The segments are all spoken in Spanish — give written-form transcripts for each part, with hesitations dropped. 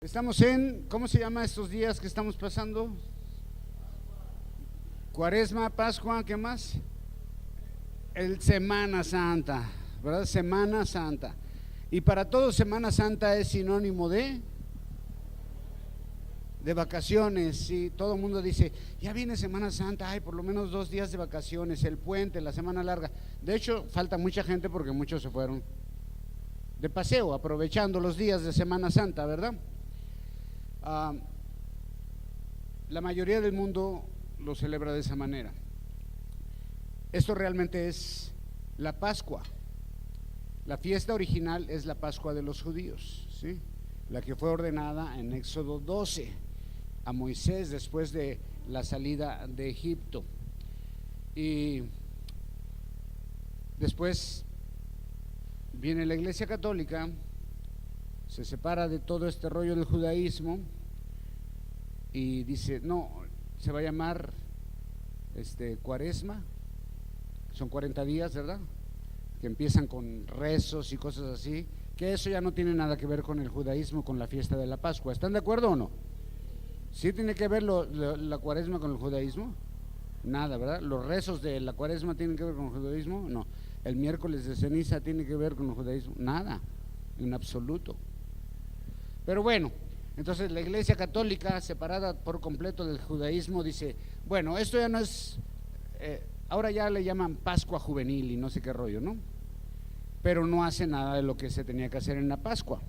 Estamos en, ¿cómo se llama estos días que estamos pasando? Cuaresma, Pascua, ¿qué más? El Semana Santa, ¿verdad? Semana Santa. Y para todos Semana Santa es sinónimo de vacaciones. Sí, todo el mundo dice, ya viene Semana Santa, hay por lo menos 2 días de vacaciones, el puente, la semana larga. De hecho, falta mucha gente porque muchos se fueron de paseo, aprovechando los días de Semana Santa, ¿verdad? La mayoría del mundo lo celebra de esa manera. Esto realmente es la Pascua. La fiesta original es la Pascua de los judíos, ¿sí? La que fue ordenada en Éxodo 12 a Moisés después de la salida de Egipto. Y después viene la Iglesia Católica, se separa de todo este rollo del judaísmo y dice, no, se va a llamar Cuaresma, son 40 días, ¿verdad? Que empiezan con rezos y cosas así, que eso ya no tiene nada que ver con el judaísmo, con la fiesta de la Pascua. ¿Están de acuerdo o no? ¿Sí tiene que ver la Cuaresma con el judaísmo? Nada, ¿verdad? ¿Los rezos de la Cuaresma tienen que ver con el judaísmo? No. ¿El miércoles de ceniza tiene que ver con el judaísmo? Nada, en absoluto. Pero bueno, entonces la Iglesia Católica, separada por completo del judaísmo, dice, bueno, esto ya no es, ahora ya le llaman Pascua Juvenil y no sé qué rollo, ¿no? Pero no hace nada de lo que se tenía que hacer en la Pascua.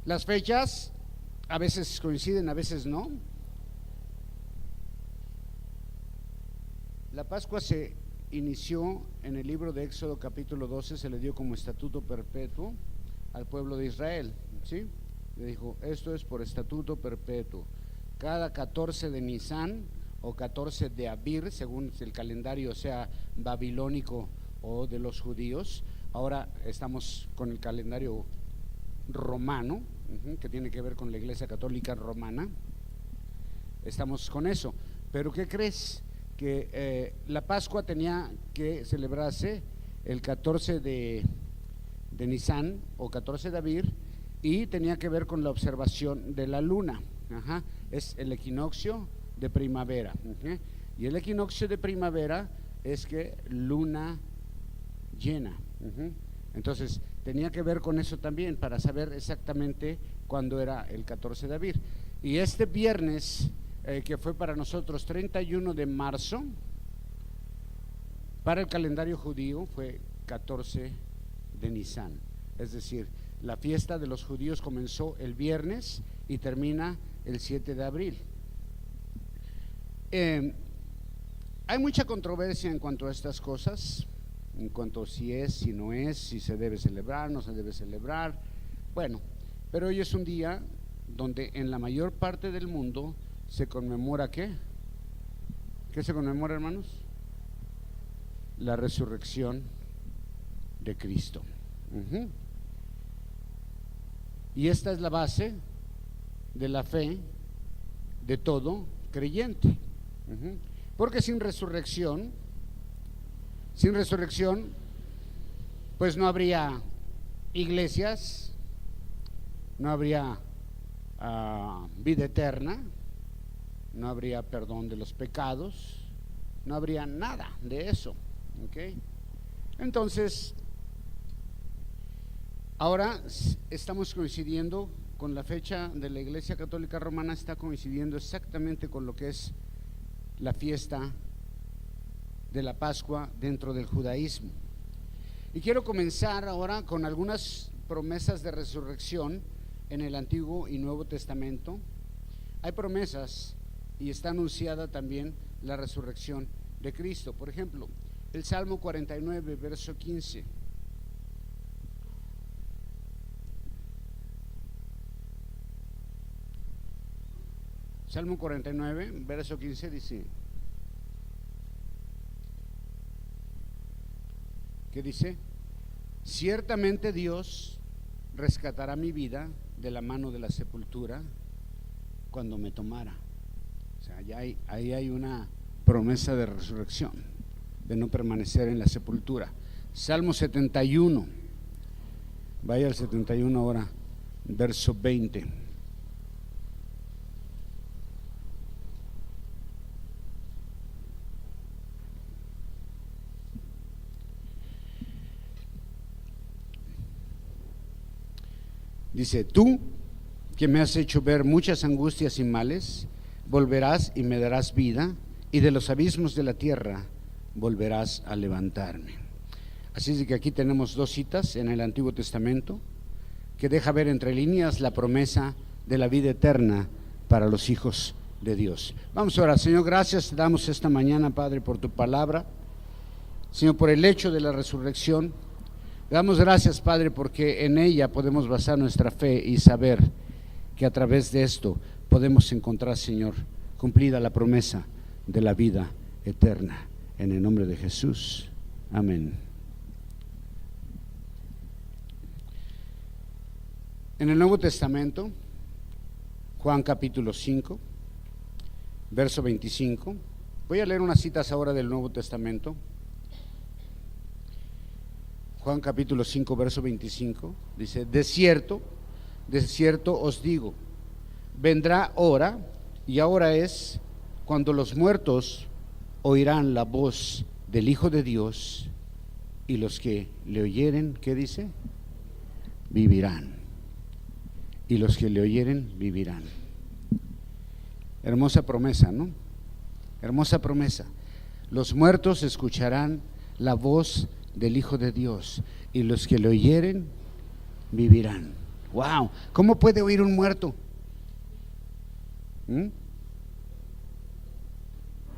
Las fechas a veces coinciden, a veces no. La Pascua se inició en el libro de Éxodo capítulo 12, se le dio como estatuto perpetuo al pueblo de Israel, ¿sí? Le dijo, esto es por estatuto perpetuo. Cada 14 de Nisán o 14 de Abir, según el calendario sea babilónico o de los judíos, ahora estamos con el calendario romano, que tiene que ver con la Iglesia Católica Romana, estamos con eso. Pero ¿qué crees? Que la Pascua tenía que celebrarse el 14 de Nisán o 14 de Abir y tenía que ver con la observación de la luna. Es el equinoccio de primavera. Y el equinoccio de primavera es que luna llena. Entonces tenía que ver con eso también para saber exactamente cuándo era el 14 de Abir. Y este viernes que fue para nosotros 31 de marzo, para el calendario judío fue 14 de Nisán. Es decir, la fiesta de los judíos comenzó el viernes y termina el 7 de abril. Hay mucha controversia en cuanto a estas cosas, en cuanto a si es, si no es, si se debe celebrar, no se debe celebrar. Bueno, pero hoy es un día donde en la mayor parte del mundo se conmemora ¿qué? ¿Qué se conmemora, hermanos? La resurrección de Cristo. Y esta es la base de la fe de todo creyente. Porque sin resurrección, pues no habría iglesias, no habría vida eterna, no habría perdón de los pecados, no habría nada de eso, ¿ok? Entonces, ahora estamos coincidiendo con la fecha de la Iglesia Católica Romana, está coincidiendo exactamente con lo que es la fiesta de la Pascua dentro del judaísmo. Y quiero comenzar ahora con algunas promesas de resurrección en el Antiguo y Nuevo Testamento. Hay promesas y está anunciada también la resurrección de Cristo. Por ejemplo, el Salmo 49, verso 15. Salmo 49, verso 15 dice, ¿qué dice? Ciertamente Dios rescatará mi vida de la mano de la sepultura cuando me tomara. O sea, ahí hay una promesa de resurrección, de no permanecer en la sepultura. Salmo 71, vaya al 71 ahora. verso 20. Dice: tú que me has hecho ver muchas angustias y males, volverás y me darás vida, y de los abismos de la tierra volverás a levantarme. Así es de que aquí tenemos dos citas en el Antiguo Testamento que deja ver entre líneas la promesa de la vida eterna para los hijos de Dios. Vamos a orar. Señor, gracias te damos esta mañana, Padre, por tu palabra. Señor, por el hecho de la resurrección. Damos gracias, Padre, porque en ella podemos basar nuestra fe y saber que a través de esto podemos encontrar, Señor, cumplida la promesa de la vida eterna. En el nombre de Jesús. Amén. En el Nuevo Testamento, Juan capítulo 5, verso 25. Voy a leer unas citas ahora del Nuevo Testamento. Juan capítulo 5, verso 25, dice: de cierto os digo, vendrá hora, y ahora es, cuando los muertos oirán la voz del Hijo de Dios, y los que le oyeren, ¿qué dice? Vivirán. Y los que le oyeren, vivirán. Hermosa promesa, ¿no? Hermosa promesa. Los muertos escucharán la voz del Hijo de Dios, y los que le oyeren vivirán. Wow, ¿cómo puede oír un muerto?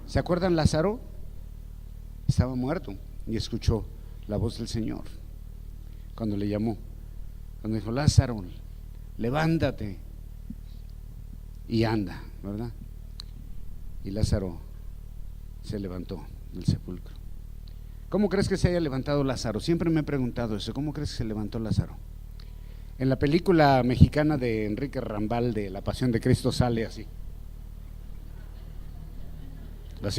¿Se acuerdan Lázaro? Estaba muerto y escuchó la voz del Señor cuando le llamó, cuando dijo: Lázaro, levántate y anda, ¿verdad? Y Lázaro se levantó del sepulcro. ¿Cómo crees que se haya levantado Lázaro? Siempre me he preguntado eso. ¿Cómo crees que se levantó Lázaro? En la película mexicana de Enrique Rambal de La Pasión de Cristo sale así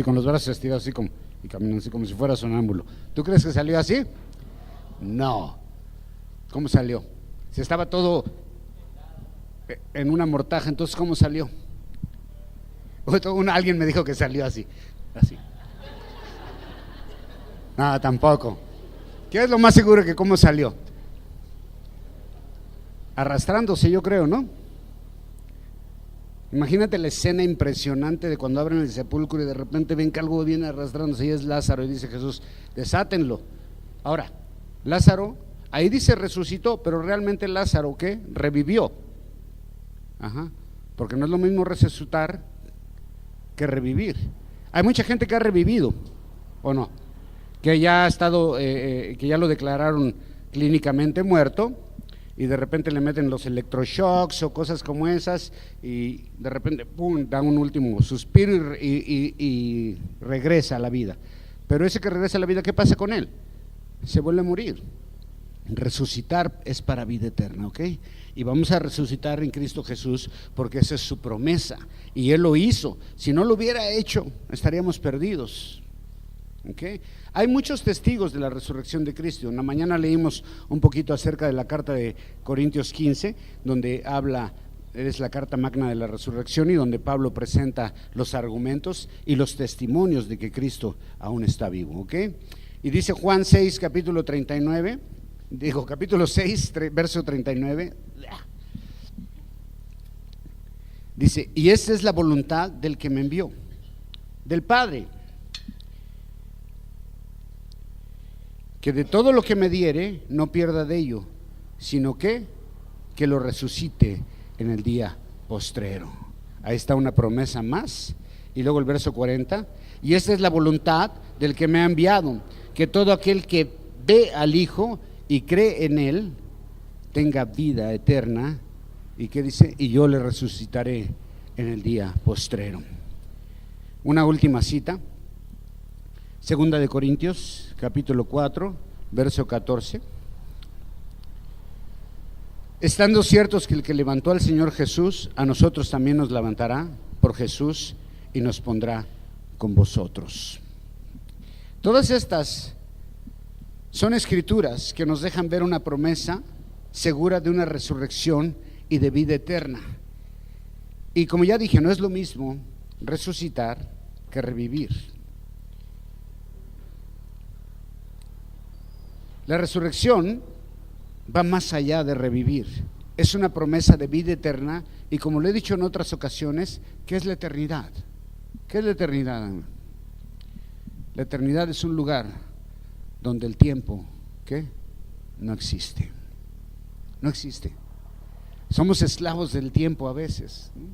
con los brazos estirados, así como, y caminando así como si fuera sonámbulo. ¿Tú crees que salió así? No. ¿Cómo salió? Si estaba todo en una mortaja, entonces ¿cómo salió? Alguien me dijo que salió así. No, tampoco. ¿Qué es lo más seguro que cómo salió? Arrastrándose, yo creo, ¿no? Imagínate la escena impresionante de cuando abren el sepulcro y de repente ven que algo viene arrastrándose y es Lázaro, y dice Jesús: desátenlo. Ahora, Lázaro, ahí dice resucitó, pero realmente Lázaro, ¿qué? Revivió. Porque no es lo mismo resucitar que revivir. Hay mucha gente que ha revivido, ¿o no? Que ya ha estado, que ya lo declararon clínicamente muerto, y de repente le meten los electroshocks o cosas como esas, y de repente ¡pum!, da un último suspiro y regresa a la vida. Pero ese que regresa a la vida, ¿qué pasa con él? Se vuelve a morir. Resucitar es para vida eterna, ¿ok? Y vamos a resucitar en Cristo Jesús, porque esa es su promesa, y Él lo hizo. Si no lo hubiera hecho, estaríamos perdidos. ¿Okay? Hay muchos testigos de la resurrección de Cristo. En la mañana leímos un poquito acerca de la carta de Corintios 15, donde habla, es la carta magna de la resurrección, y donde Pablo presenta los argumentos y los testimonios de que Cristo aún está vivo. ¿Okay? Y dice Juan 6, capítulo 39, capítulo 6, verso 39, dice: y esta es la voluntad del que me envió, del Padre, que de todo lo que me diere no pierda de ello, sino que lo resucite en el día postrero. Ahí está una promesa más. Y luego el verso 40: y esta es la voluntad del que me ha enviado, que todo aquel que ve al Hijo y cree en Él tenga vida eterna. ¿Y qué dice? Y yo le resucitaré en el día postrero. Una última cita, Segunda de Corintios, capítulo 4, verso 14. Estando ciertos que el que levantó al Señor Jesús, a nosotros también nos levantará por Jesús y nos pondrá con vosotros. Todas estas son escrituras que nos dejan ver una promesa segura de una resurrección y de vida eterna. Y como ya dije, no es lo mismo resucitar que revivir. La resurrección va más allá de revivir. Es una promesa de vida eterna y, como lo he dicho en otras ocasiones, ¿qué es la eternidad? ¿Qué es la eternidad? La eternidad es un lugar donde el tiempo, ¿qué? No existe. No existe. Somos esclavos del tiempo a veces, ¿no?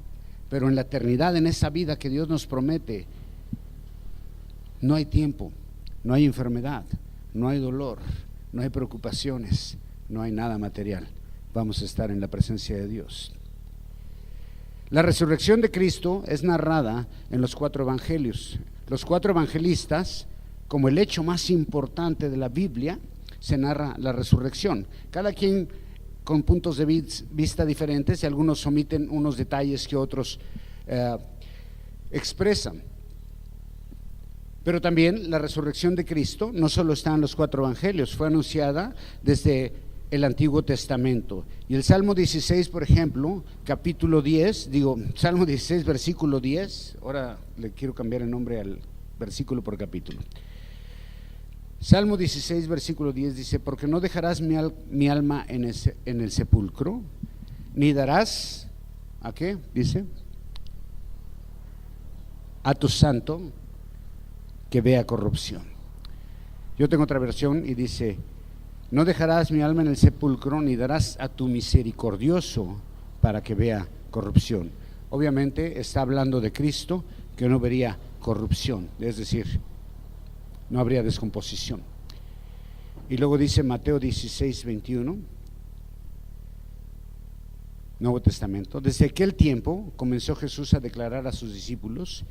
Pero en la eternidad, en esa vida que Dios nos promete, no hay tiempo, no hay enfermedad, no hay dolor, no hay preocupaciones, no hay nada material. Vamos a estar en la presencia de Dios. La resurrección de Cristo es narrada en los 4 evangelios. Los 4 evangelistas, como el hecho más importante de la Biblia, se narra la resurrección. Cada quien con puntos de vista diferentes, y algunos omiten unos detalles que otros expresan. Pero también la resurrección de Cristo no solo está en los 4 evangelios, fue anunciada desde el Antiguo Testamento. Y el Salmo 16, por ejemplo, Salmo 16, versículo 10, ahora le quiero cambiar el nombre al versículo por capítulo. Salmo 16, versículo 10 dice: porque no dejarás mi alma en el sepulcro, ni darás, ¿a qué? Dice, a tu santo que vea corrupción. Yo tengo otra versión y dice: no dejarás mi alma en el sepulcro, ni darás a tu misericordioso para que vea corrupción. Obviamente está hablando de Cristo, que no vería corrupción, es decir, no habría descomposición. Y luego dice Mateo 16, 21, Nuevo Testamento: desde aquel tiempo comenzó Jesús a declarar a sus discípulos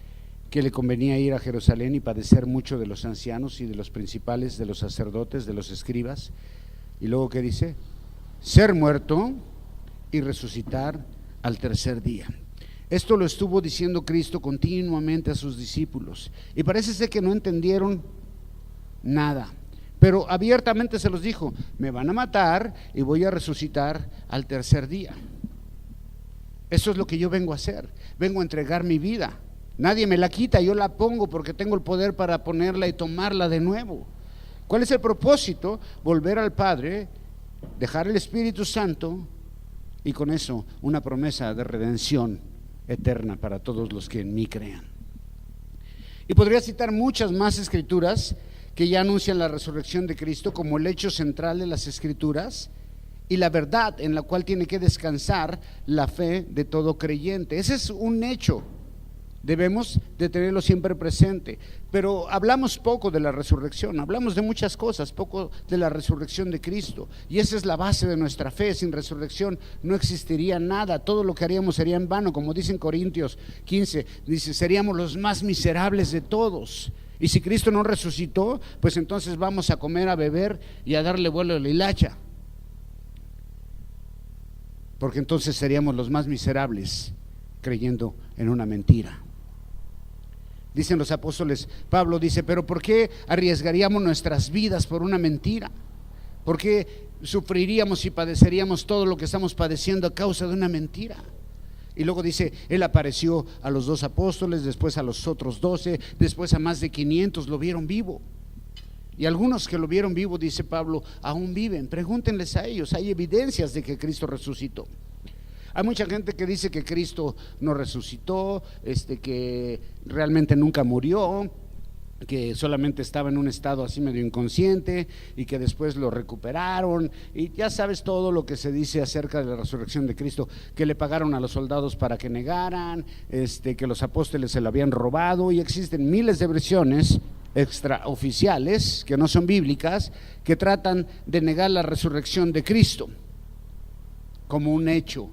que le convenía ir a Jerusalén y padecer mucho de los ancianos y de los principales, de los sacerdotes, de los escribas. Y luego, ¿qué dice? Ser muerto y resucitar al tercer día. Esto lo estuvo diciendo Cristo continuamente a sus discípulos, y parece ser que no entendieron nada, pero abiertamente se los dijo: me van a matar y voy a resucitar al tercer día. Eso es lo que yo vengo a hacer, vengo a entregar mi vida. Nadie me la quita, yo la pongo porque tengo el poder para ponerla y tomarla de nuevo. ¿Cuál es el propósito? Volver al Padre, dejar el Espíritu Santo, y con eso una promesa de redención eterna para todos los que en mí crean. Y podría citar muchas más escrituras que ya anuncian la resurrección de Cristo como el hecho central de las escrituras y la verdad en la cual tiene que descansar la fe de todo creyente. Ese es un hecho. Debemos de tenerlo siempre presente, pero hablamos poco de la resurrección, hablamos de muchas cosas, poco de la resurrección de Cristo, y esa es la base de nuestra fe. Sin resurrección no existiría nada, todo lo que haríamos sería en vano, como dice en Corintios 15, dice: seríamos los más miserables de todos. Y si Cristo no resucitó, pues entonces vamos a comer, a beber y a darle vuelo a la hilacha, porque entonces seríamos los más miserables creyendo en una mentira. Dicen los apóstoles, Pablo dice: pero ¿por qué arriesgaríamos nuestras vidas por una mentira? ¿Por qué sufriríamos y padeceríamos todo lo que estamos padeciendo a causa de una mentira? Y luego dice: él apareció a los 2 apóstoles, después a los otros 12, después a más de 500 lo vieron vivo. Y algunos que lo vieron vivo, dice Pablo, aún viven. Pregúntenles a ellos, hay evidencias de que Cristo resucitó. Hay mucha gente que dice que Cristo no resucitó, que realmente nunca murió, que solamente estaba en un estado así medio inconsciente y que después lo recuperaron, y ya sabes todo lo que se dice acerca de la resurrección de Cristo, que le pagaron a los soldados para que negaran, que los apóstoles se lo habían robado, y existen miles de versiones extraoficiales que no son bíblicas que tratan de negar la resurrección de Cristo como un hecho.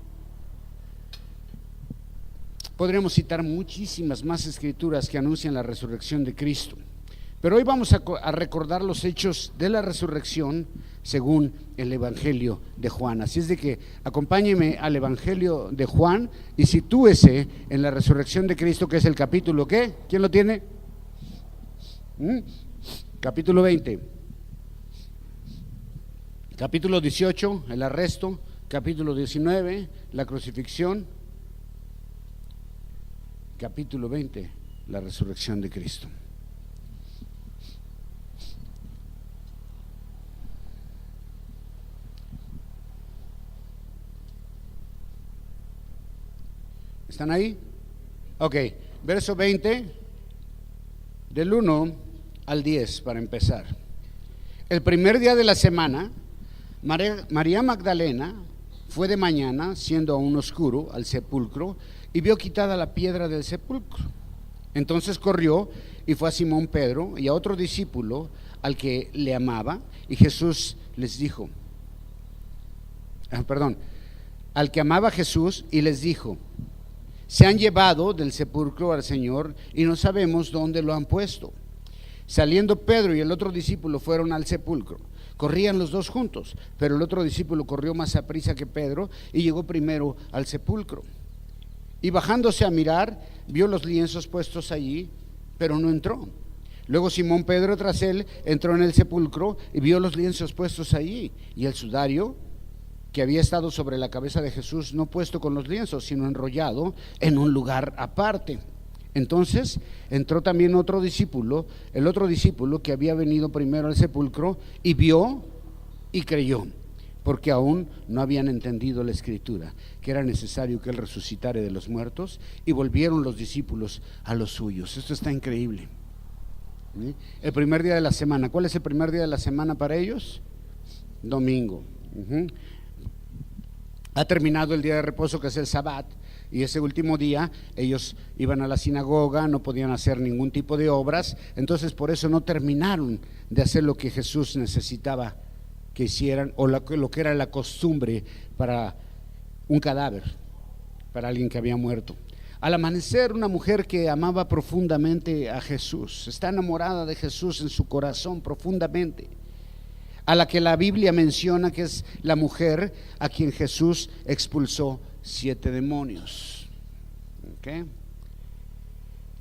Podríamos citar muchísimas más escrituras que anuncian la resurrección de Cristo, pero hoy vamos a recordar los hechos de la resurrección según el Evangelio de Juan. Así es de que acompáñeme al Evangelio de Juan y sitúese en la resurrección de Cristo, que es el capítulo, ¿qué? ¿Quién lo tiene? Capítulo 20. Capítulo 18, el arresto. capítulo 19, la crucifixión. Capítulo 20, la resurrección de Cristo. ¿Están ahí? Ok, verso 20, del 1 al 10 para empezar. El primer día de la semana, María Magdalena fue de mañana, siendo aún oscuro, al sepulcro y vio quitada la piedra del sepulcro. Entonces corrió y fue a Simón Pedro y a otro discípulo al que le amaba, y Jesús les dijo, al que amaba Jesús, y les dijo: se han llevado del sepulcro al Señor y no sabemos dónde lo han puesto. Saliendo Pedro y el otro discípulo fueron al sepulcro. Corrían los dos juntos, pero el otro discípulo corrió más aprisa que Pedro y llegó primero al sepulcro. Y bajándose a mirar, vio los lienzos puestos allí, pero no entró. Luego Simón Pedro tras él entró en el sepulcro y vio los lienzos puestos allí, y el sudario que había estado sobre la cabeza de Jesús no puesto con los lienzos, sino enrollado en un lugar aparte. Entonces entró también otro discípulo, el otro discípulo que había venido primero al sepulcro, y vio y creyó, porque aún no habían entendido la escritura, que era necesario que él resucitara de los muertos, y volvieron los discípulos a los suyos. Esto está increíble. El primer día de la semana. ¿Cuál es el primer día de la semana para ellos? Domingo. Ha terminado el día de reposo, que es el Sabbat, y ese último día ellos iban a la sinagoga, no podían hacer ningún tipo de obras, entonces por eso no terminaron de hacer lo que Jesús necesitaba que hicieran, o lo que era la costumbre para un cadáver, para alguien que había muerto. Al amanecer, una mujer que amaba profundamente a Jesús, está enamorada de Jesús en su corazón profundamente, a la que la Biblia menciona que es la mujer a quien Jesús expulsó 7 demonios. ¿Okay?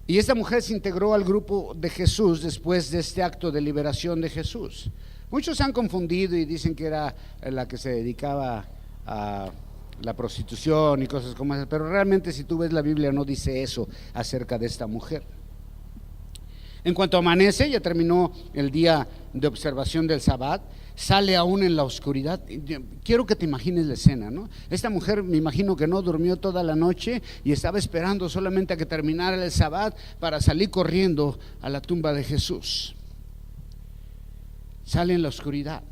Y esta mujer se integró al grupo de Jesús después de este acto de liberación de Jesús. Muchos se han confundido y dicen que era la que se dedicaba a la prostitución y cosas como esas, pero realmente, si tú ves la Biblia, no dice eso acerca de esta mujer. En cuanto amanece, ya terminó el día de observación del Sabbat, sale aún en la oscuridad. Quiero que te imagines la escena, ¿no? Esta mujer, me imagino que no durmió toda la noche y estaba esperando solamente a que terminara el Sabbat para salir corriendo a la tumba de Jesús. Sale en la oscuridad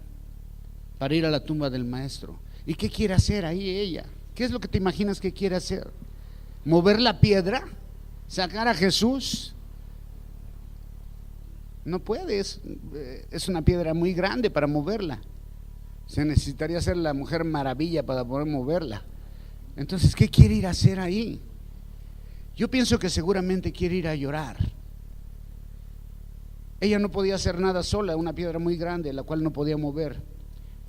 para ir a la tumba del Maestro. ¿Y qué quiere hacer ahí ella? ¿Qué es lo que te imaginas que quiere hacer? ¿Mover la piedra? ¿Sacar a Jesús? No puedes, es una piedra muy grande para moverla. Se necesitaría ser la Mujer Maravilla para poder moverla. Entonces, ¿qué quiere ir a hacer ahí? Yo pienso que seguramente quiere ir a llorar. Ella no podía hacer nada sola, una piedra muy grande, la cual no podía mover.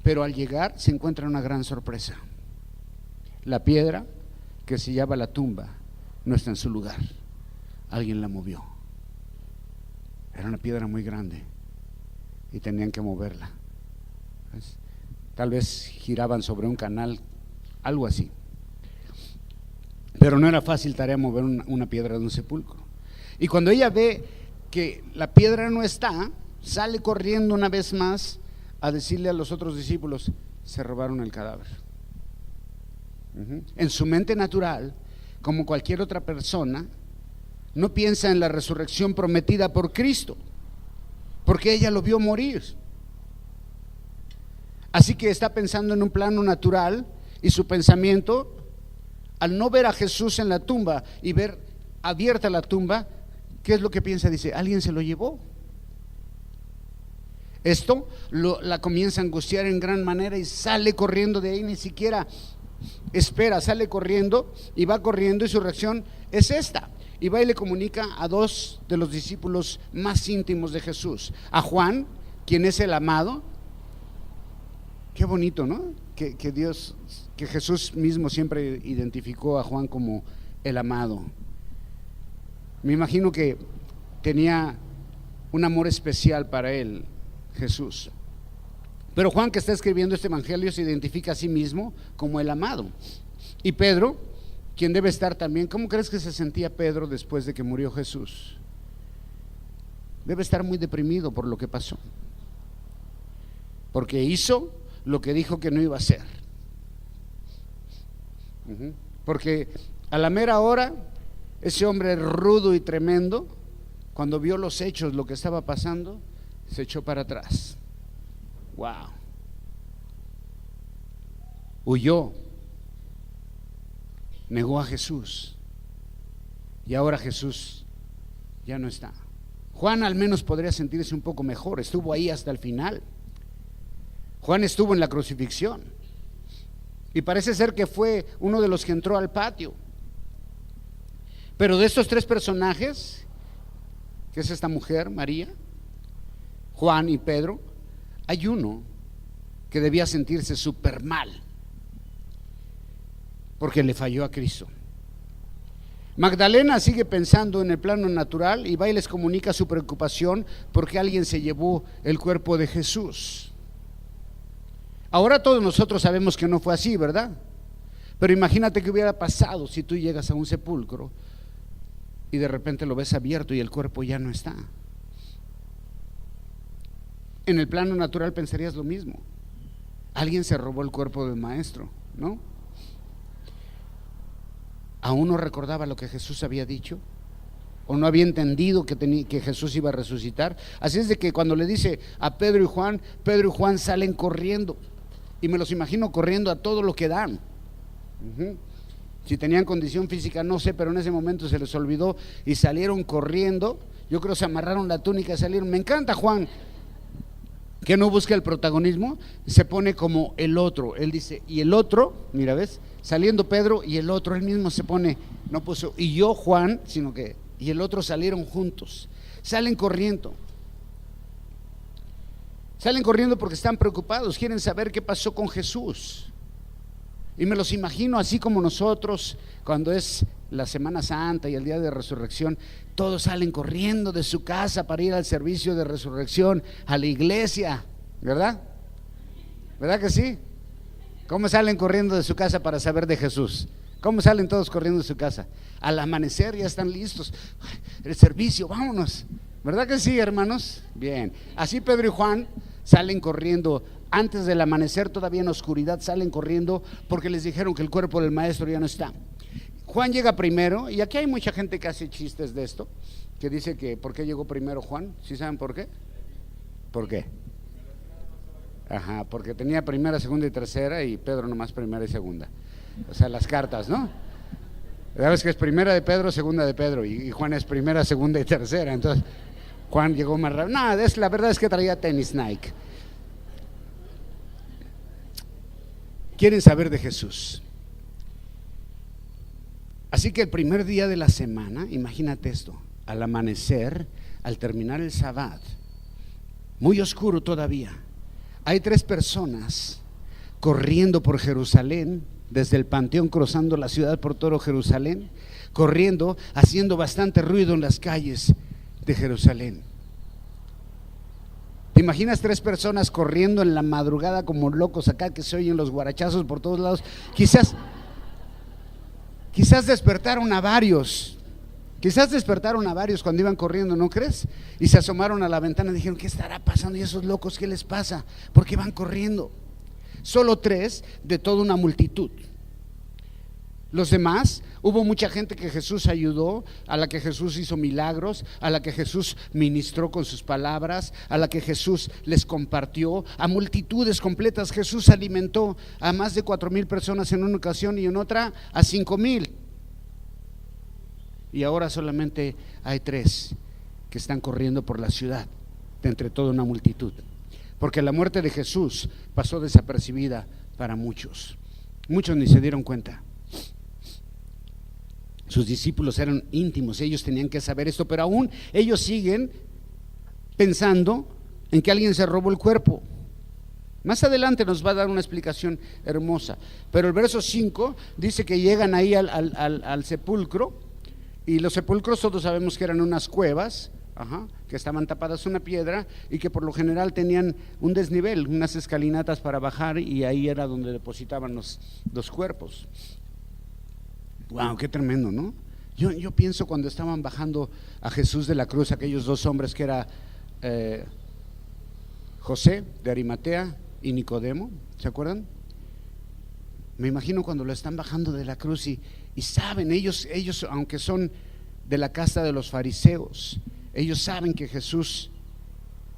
Pero al llegar se encuentra una gran sorpresa. La piedra que sellaba la tumba no está en su lugar. Alguien la movió. Era una piedra muy grande y tenían que moverla. Tal vez giraban sobre un canal, algo así. Pero no era fácil tarea mover una piedra de un sepulcro. Y cuando ella ve que la piedra no está, sale corriendo una vez más a decirle a los otros discípulos: se robaron el cadáver. En su mente natural, como cualquier otra persona, no piensa en la resurrección prometida por Cristo, porque ella lo vio morir. Así que está pensando en un plano natural, y su pensamiento, al no ver a Jesús en la tumba y ver abierta la tumba, ¿qué es lo que piensa? Dice: alguien se lo llevó. Esto la comienza a angustiar en gran manera y sale corriendo de ahí, ni siquiera espera, sale corriendo y va corriendo, y su reacción es esta. Y va y le comunica a 2 de los discípulos más íntimos de Jesús, a Juan, quien es el amado. Qué bonito, ¿no? Que Jesús mismo siempre identificó a Juan como el amado. Me imagino que tenía un amor especial para él, Jesús. Pero Juan, que está escribiendo este evangelio, se identifica a sí mismo como el amado. Y Pedro, quien debe estar también, ¿cómo crees que se sentía Pedro después de que murió Jesús? Debe estar muy deprimido por lo que pasó, porque hizo lo que dijo que no iba a hacer. Porque a la mera hora, ese hombre rudo y tremendo, cuando vio los hechos, lo que estaba pasando, se echó para atrás. Wow. Huyó, negó a Jesús, y ahora Jesús ya no está. Juan al menos podría sentirse un poco mejor, estuvo ahí hasta el final. Juan estuvo en la crucifixión y parece ser que fue uno de los que entró al patio. Pero de estos tres personajes, que es esta mujer, María, Juan y Pedro, hay uno que debía sentirse súper mal porque le falló a Cristo. Magdalena sigue pensando en el plano natural y va y les comunica su preocupación porque alguien se llevó el cuerpo de Jesús. Ahora todos nosotros sabemos que no fue así, ¿verdad? Pero imagínate qué hubiera pasado si tú llegas a un sepulcro y de repente lo ves abierto y el cuerpo ya no está. En el plano natural pensarías lo mismo. Alguien se robó el cuerpo del maestro, ¿no? ¿Aún no recordaba lo que Jesús había dicho? ¿O no había entendido que Jesús iba a resucitar? Así es de que cuando le dice a Pedro y Juan salen corriendo. Y me los imagino corriendo a todo lo que dan. Si tenían condición física no sé, pero en ese momento se les olvidó y salieron corriendo. Yo creo que se amarraron la túnica y salieron. Me encanta Juan, que no busca el protagonismo, se pone como el otro. Él dice, y el otro, mira, ¿ves? Saliendo Pedro y el otro, él mismo se pone, no puso, y yo Juan, sino que, y el otro salieron juntos. Salen corriendo. Salen corriendo porque están preocupados, quieren saber qué pasó con Jesús. Y me los imagino así como nosotros, cuando es la Semana Santa y el día de resurrección, todos salen corriendo de su casa para ir al servicio de resurrección, a la iglesia, ¿verdad? ¿Verdad que sí? ¿Cómo salen corriendo de su casa para saber de Jesús? ¿Cómo salen todos corriendo de su casa? Al amanecer ya están listos. El servicio, vámonos. ¿Verdad que sí, hermanos? Bien. Así Pedro y Juan salen corriendo antes del amanecer, todavía en oscuridad, salen corriendo porque les dijeron que el cuerpo del maestro ya no está. Juan llega primero, y aquí hay mucha gente que hace chistes de esto, que dice que ¿por qué llegó primero Juan? ¿Sí saben por qué? ¿Por qué? Ajá, porque tenía primera, segunda y tercera, y Pedro nomás primera y segunda. O sea, las cartas, ¿no? Sabes que es primera de Pedro, segunda de Pedro, y Juan es primera, segunda y tercera. Entonces Juan llegó más rápido. No, la verdad es que traía tenis Nike. Quieren saber de Jesús. Así que el primer día de la semana, imagínate esto, al amanecer, al terminar el Sabbat, muy oscuro todavía, hay 3 personas corriendo por Jerusalén, desde el Panteón, cruzando la ciudad por todo Jerusalén, corriendo, haciendo bastante ruido en las calles de Jerusalén. ¿Te imaginas 3 personas corriendo en la madrugada como locos acá, que se oyen los guarachazos por todos lados? Quizás despertaron a varios cuando iban corriendo, ¿no crees? Y se asomaron a la ventana y dijeron, ¿qué estará pasando? ¿Y esos locos qué les pasa? ¿Por qué van corriendo? Solo 3 de toda una multitud. Los demás, hubo mucha gente que Jesús ayudó, a la que Jesús hizo milagros, a la que Jesús ministró con sus palabras, a la que Jesús les compartió, a multitudes completas. Jesús alimentó a más de 4,000 personas en una ocasión y en otra a 5,000. Y ahora solamente hay 3 que están corriendo por la ciudad de entre toda una multitud, porque la muerte de Jesús pasó desapercibida para muchos. Muchos ni se dieron cuenta. Sus discípulos eran íntimos, ellos tenían que saber esto, pero aún ellos siguen pensando en que alguien se robó el cuerpo. Más adelante nos va a dar una explicación hermosa, pero el verso 5 dice que llegan ahí al sepulcro, y los sepulcros todos sabemos que eran unas cuevas que estaban tapadas una piedra y que por lo general tenían un desnivel, unas escalinatas para bajar, y ahí era donde depositaban los cuerpos. Wow, qué tremendo, ¿no? Yo pienso cuando estaban bajando a Jesús de la cruz, aquellos dos hombres que era José de Arimatea y Nicodemo, ¿se acuerdan? Me imagino cuando lo están bajando de la cruz y saben, ellos aunque son de la casta de los fariseos, ellos saben que Jesús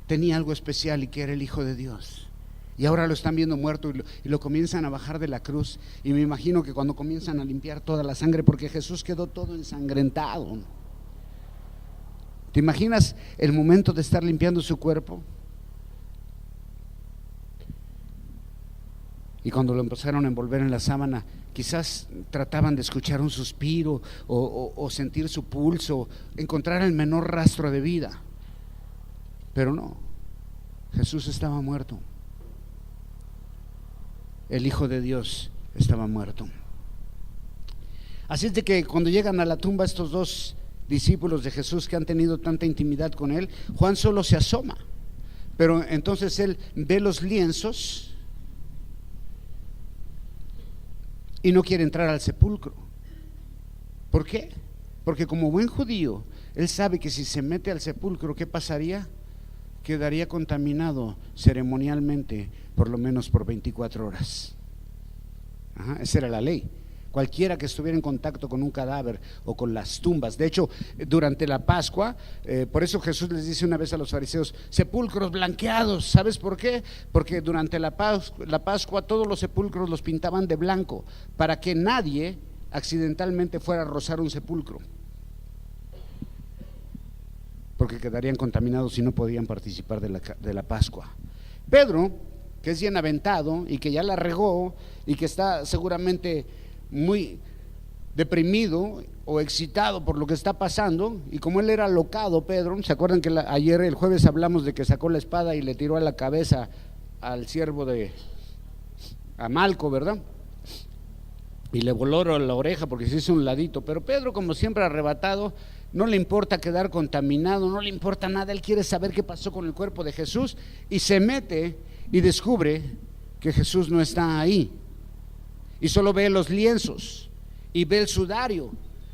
tenía algo especial y que era el Hijo de Dios. Y ahora lo están viendo muerto y lo comienzan a bajar de la cruz. Y me imagino que cuando comienzan a limpiar toda la sangre, porque Jesús quedó todo ensangrentado. ¿Te imaginas el momento de estar limpiando su cuerpo? Y cuando lo empezaron a envolver en la sábana, quizás trataban de escuchar un suspiro o sentir su pulso, encontrar el menor rastro de vida. Pero no, Jesús estaba muerto. El Hijo de Dios estaba muerto. Así es de que cuando llegan a la tumba estos dos discípulos de Jesús que han tenido tanta intimidad con él, Juan solo se asoma, pero entonces él ve los lienzos y no quiere entrar al sepulcro. ¿Por qué? Porque como buen judío, él sabe que si se mete al sepulcro, ¿qué pasaría? Quedaría contaminado ceremonialmente por lo menos por 24 horas. Esa era la ley. Cualquiera que estuviera en contacto con un cadáver o con las tumbas. De hecho, durante la Pascua, por eso Jesús les dice una vez a los fariseos: sepulcros blanqueados. ¿Sabes por qué? Porque durante la Pascua todos los sepulcros los pintaban de blanco, para que nadie accidentalmente fuera a rozar un sepulcro, porque quedarían contaminados y no podían participar de la Pascua. Pedro, que es bien aventado y que ya la regó y que está seguramente muy deprimido o excitado por lo que está pasando, y como él era alocado, Pedro, ¿se acuerdan que ayer, el jueves, hablamos de que sacó la espada y le tiró a la cabeza al siervo a Malco, ¿verdad? Y le voló la oreja porque se hizo un ladito. Pero Pedro, como siempre arrebatado, no le importa quedar contaminado, no le importa nada, él quiere saber qué pasó con el cuerpo de Jesús, y se mete y descubre que Jesús no está ahí, y solo ve los lienzos y ve el sudario.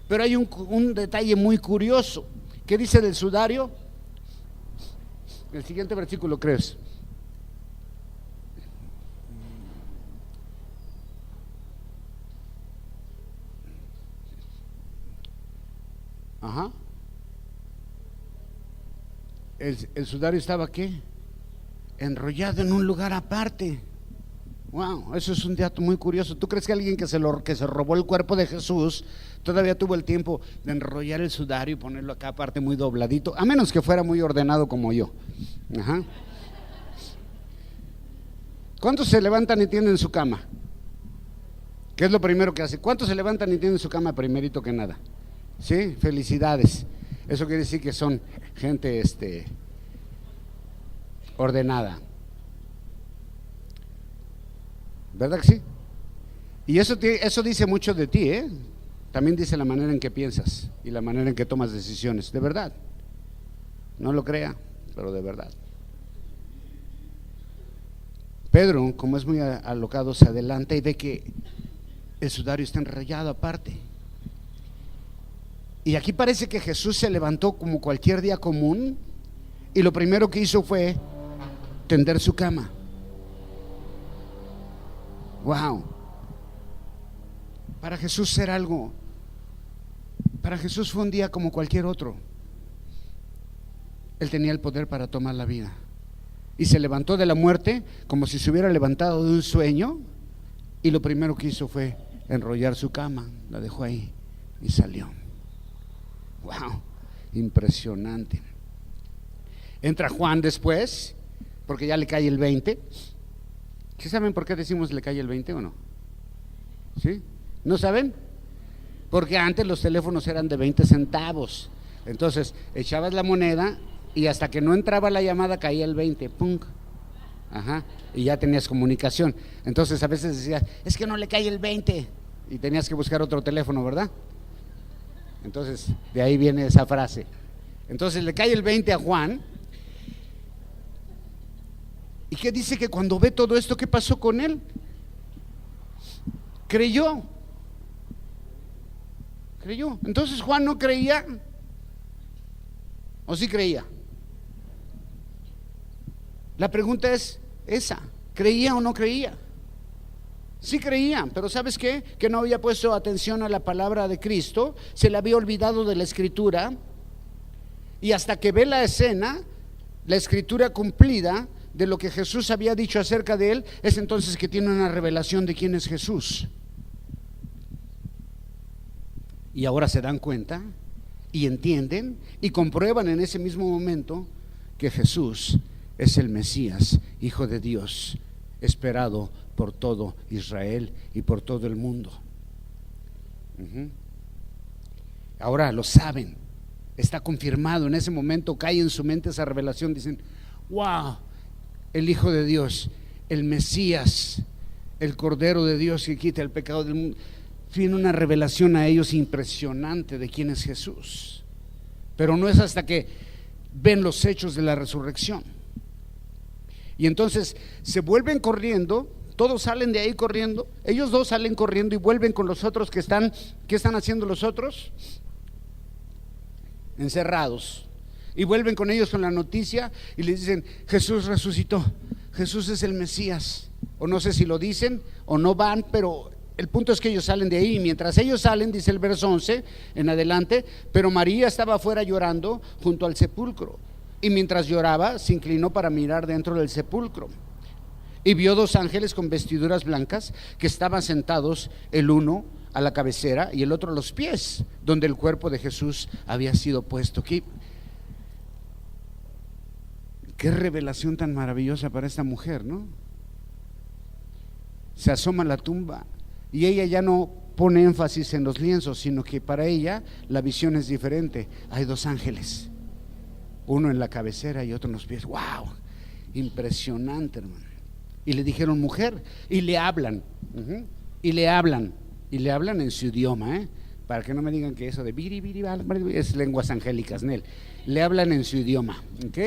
Pero hay un detalle muy curioso. ¿Qué dice del sudario? El siguiente versículo, ¿crees? El sudario estaba ¿qué? Enrollado en un lugar aparte. Wow, eso es un dato muy curioso. ¿Tú crees que alguien que se robó el cuerpo de Jesús todavía tuvo el tiempo de enrollar el sudario y ponerlo acá aparte muy dobladito? A menos que fuera muy ordenado como yo. ¿Cuántos se levantan y tienden su cama? ¿Qué es lo primero que hace? ¿Cuántos se levantan y tienden su cama primerito que nada? Sí, felicidades. Eso quiere decir que son gente ordenada, ¿verdad que sí? Y eso dice mucho de ti, ¿eh? También dice la manera en que piensas y la manera en que tomas decisiones, de verdad. No lo crea, pero de verdad. Pedro, como es muy alocado, se adelanta y ve que el sudario está enrollado aparte. Y aquí parece que Jesús se levantó como cualquier día común, y lo primero que hizo fue tender su cama. Wow. Para Jesús era algo, para Jesús fue un día como cualquier otro. Él tenía el poder para tomar la vida, y se levantó de la muerte como si se hubiera levantado de un sueño, y lo primero que hizo fue enrollar su cama, la dejó ahí y salió. Wow, impresionante. Entra Juan después, porque ya le cae el 20. ¿Sí saben por qué decimos le cae el 20 o no? ¿Sí? ¿No saben? Porque antes los teléfonos eran de 20 centavos. Entonces echabas la moneda y hasta que no entraba la llamada caía el 20, ¡pum! Y ya tenías comunicación. Entonces a veces decías, es que no le cae el 20, y tenías que buscar otro teléfono, ¿verdad? Entonces de ahí viene esa frase, Entonces le cae el 20 a Juan. ¿Y qué dice? Que cuando ve todo esto, ¿qué pasó con él? Creyó. Entonces Juan no creía, ¿o sí creía? La pregunta es esa: ¿creía o no creía? Sí creía, pero ¿sabes qué? Que no había puesto atención a la palabra de Cristo, se le había olvidado de la escritura, y hasta que ve la escena, la escritura cumplida de lo que Jesús había dicho acerca de él, es entonces que tiene una revelación de quién es Jesús. Y ahora se dan cuenta y entienden y comprueban en ese mismo momento que Jesús es el Mesías, Hijo de Dios, esperado por todo Israel y por todo el mundo. Ahora lo saben, está confirmado. En ese momento cae en su mente esa revelación. Dicen: wow, el Hijo de Dios, el Mesías, el Cordero de Dios que quita el pecado del mundo. Tiene una revelación a ellos impresionante de quién es Jesús. Pero no es hasta que ven los hechos de la resurrección. Y entonces se vuelven corriendo, todos salen de ahí corriendo, ellos dos salen corriendo y vuelven con los otros que están. ¿Qué están haciendo los otros? Encerrados. Y vuelven con ellos con la noticia y les dicen: Jesús resucitó, Jesús es el Mesías. O no sé si lo dicen o no van, pero el punto es que ellos salen de ahí. Y mientras ellos salen, dice el verso 11 en adelante: pero María estaba afuera llorando junto al sepulcro. Y mientras lloraba, se inclinó para mirar dentro del sepulcro, y vio dos ángeles con vestiduras blancas que estaban sentados, el uno a la cabecera y el otro a los pies, donde el cuerpo de Jesús había sido puesto. Qué revelación tan maravillosa para esta mujer, ¿no? Se asoma a la tumba y ella ya no pone énfasis en los lienzos, sino que para ella la visión es diferente. Hay dos ángeles, uno en la cabecera y otro en los pies. ¡Wow! Impresionante, hermano. Y le dijeron: mujer, y le hablan, y le hablan en su idioma, para que no me digan que eso de biri, biri, es lenguas angélicas, Nel. Le hablan en su idioma, ¿ok?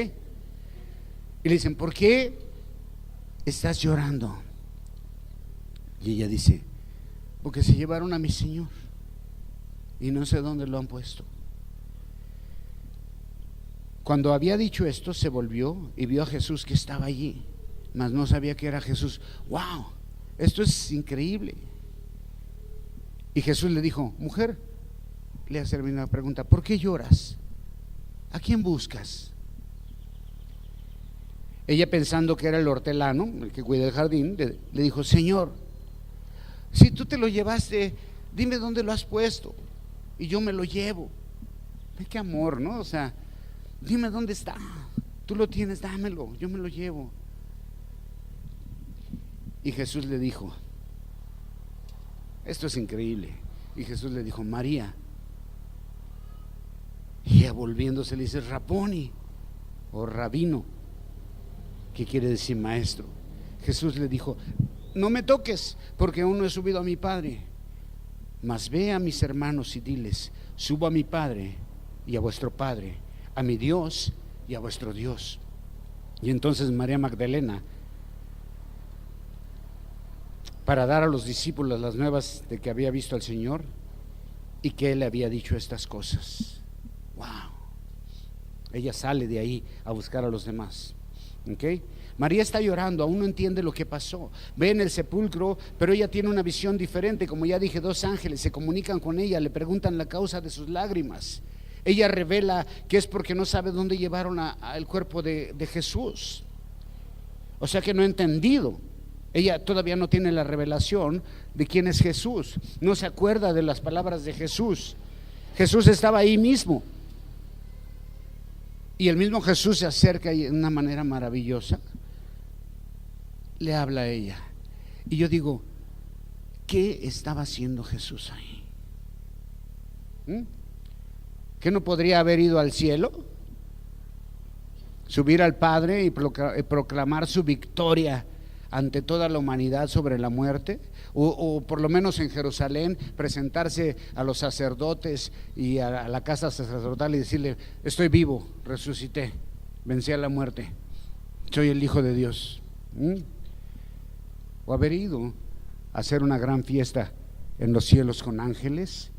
Y le dicen: ¿por qué estás llorando? Y ella dice: porque se llevaron a mi Señor y no sé dónde lo han puesto. Cuando había dicho esto, se volvió y vio a Jesús que estaba allí, mas no sabía que era Jesús. ¡Wow! Esto es increíble. Y Jesús le dijo: mujer, le hace una pregunta: ¿por qué lloras? ¿A quién buscas? Ella, pensando que era el hortelano, el que cuida el jardín, le dijo: Señor, si tú te lo llevaste, dime dónde lo has puesto y yo me lo llevo. Qué amor, ¿no? O sea, dime dónde está. Tú lo tienes, dámelo, yo me lo llevo. Y Jesús le dijo, esto es increíble, y Jesús le dijo: María. Y ella, volviéndose, le dice: Raboni, o rabino, que quiere decir maestro. Jesús le dijo: no me toques, porque aún no he subido a mi Padre, mas ve a mis hermanos y diles: subo a mi Padre y a vuestro Padre, a mi Dios y a vuestro Dios. Y entonces María Magdalena, para dar a los discípulos las nuevas de que había visto al Señor y que Él le había dicho estas cosas. Wow. Ella sale de ahí a buscar a los demás. ¿Okay? María está llorando, aún no entiende lo que pasó. Ve en el sepulcro, pero ella tiene una visión diferente. Como ya dije, dos ángeles se comunican con ella, le preguntan la causa de sus lágrimas. Ella revela que es porque no sabe dónde llevaron el cuerpo de Jesús. O sea que no ha entendido. Ella todavía no tiene la revelación de quién es Jesús. No se acuerda de las palabras de Jesús. Jesús estaba ahí mismo. Y el mismo Jesús se acerca y de una manera maravillosa le habla a ella. Y yo digo, ¿qué estaba haciendo Jesús ahí? ¿Que no podría haber ido al cielo? Subir al Padre y proclamar su victoria ante toda la humanidad sobre la muerte, o por lo menos en Jerusalén, presentarse a los sacerdotes y a la casa sacerdotal y decirle: estoy vivo, resucité, vencí a la muerte, soy el Hijo de Dios. O haber ido a hacer una gran fiesta en los cielos con ángeles,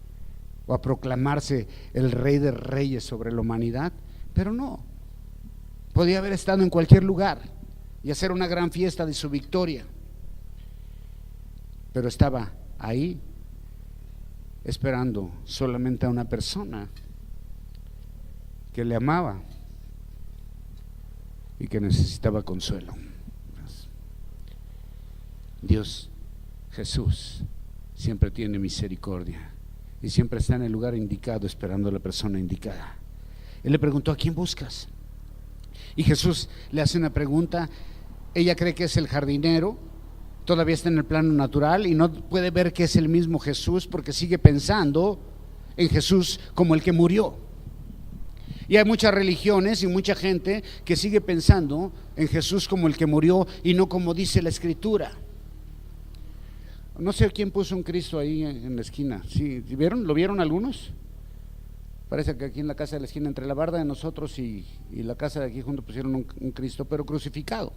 o a proclamarse el Rey de Reyes sobre la humanidad. Pero no, podía haber estado en cualquier lugar y hacer una gran fiesta de su victoria, pero estaba ahí esperando solamente a una persona que le amaba y que necesitaba consuelo. Dios, Jesús, siempre tiene misericordia y siempre está en el lugar indicado esperando a la persona indicada. Él le preguntó: ¿a quién buscas? Y Jesús le hace una pregunta. Ella cree que es el jardinero, todavía está en el plano natural y no puede ver que es el mismo Jesús, porque sigue pensando en Jesús como el que murió. Y hay muchas religiones y mucha gente que sigue pensando en Jesús como el que murió y no como dice la Escritura. No sé quién puso un Cristo ahí en la esquina. ¿Sí? ¿Vieron? ¿Lo vieron algunos? Parece que aquí en la casa de la esquina, entre la barda de nosotros y la casa de aquí junto, pusieron un Cristo, pero crucificado.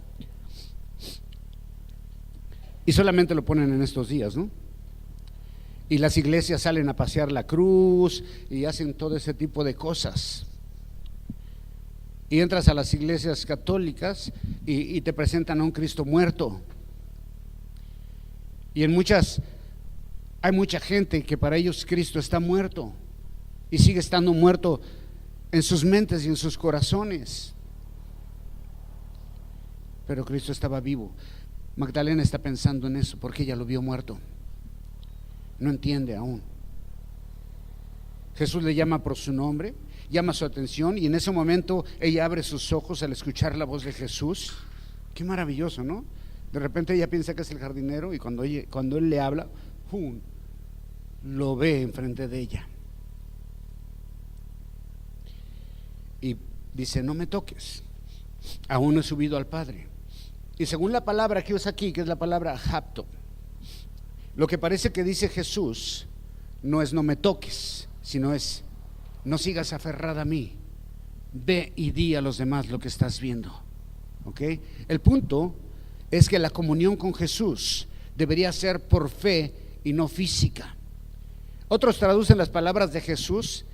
Y solamente lo ponen en estos días, ¿no? Y las iglesias salen a pasear la cruz y hacen todo ese tipo de cosas. Y entras a las iglesias católicas y te presentan a un Cristo muerto. Y hay mucha gente que para ellos Cristo está muerto y sigue estando muerto en sus mentes y en sus corazones. Pero Cristo estaba vivo. Magdalena está pensando en eso porque ella lo vio muerto. No entiende aún. Jesús le llama por su nombre, llama su atención, y en ese momento ella abre sus ojos al escuchar la voz de Jesús. Qué maravilloso, ¿no? De repente ella piensa que es el jardinero y cuando él le habla, ¡pum!, lo ve enfrente de ella. Y dice: no me toques, aún no he subido al Padre. Y según la palabra que usa aquí, que es la palabra hapto, lo que parece que dice Jesús no es no me toques, sino es no sigas aferrada a mí, ve y di a los demás lo que estás viendo. ¿Ok? El punto es que la comunión con Jesús debería ser por fe y no física. Otros traducen las palabras de Jesús,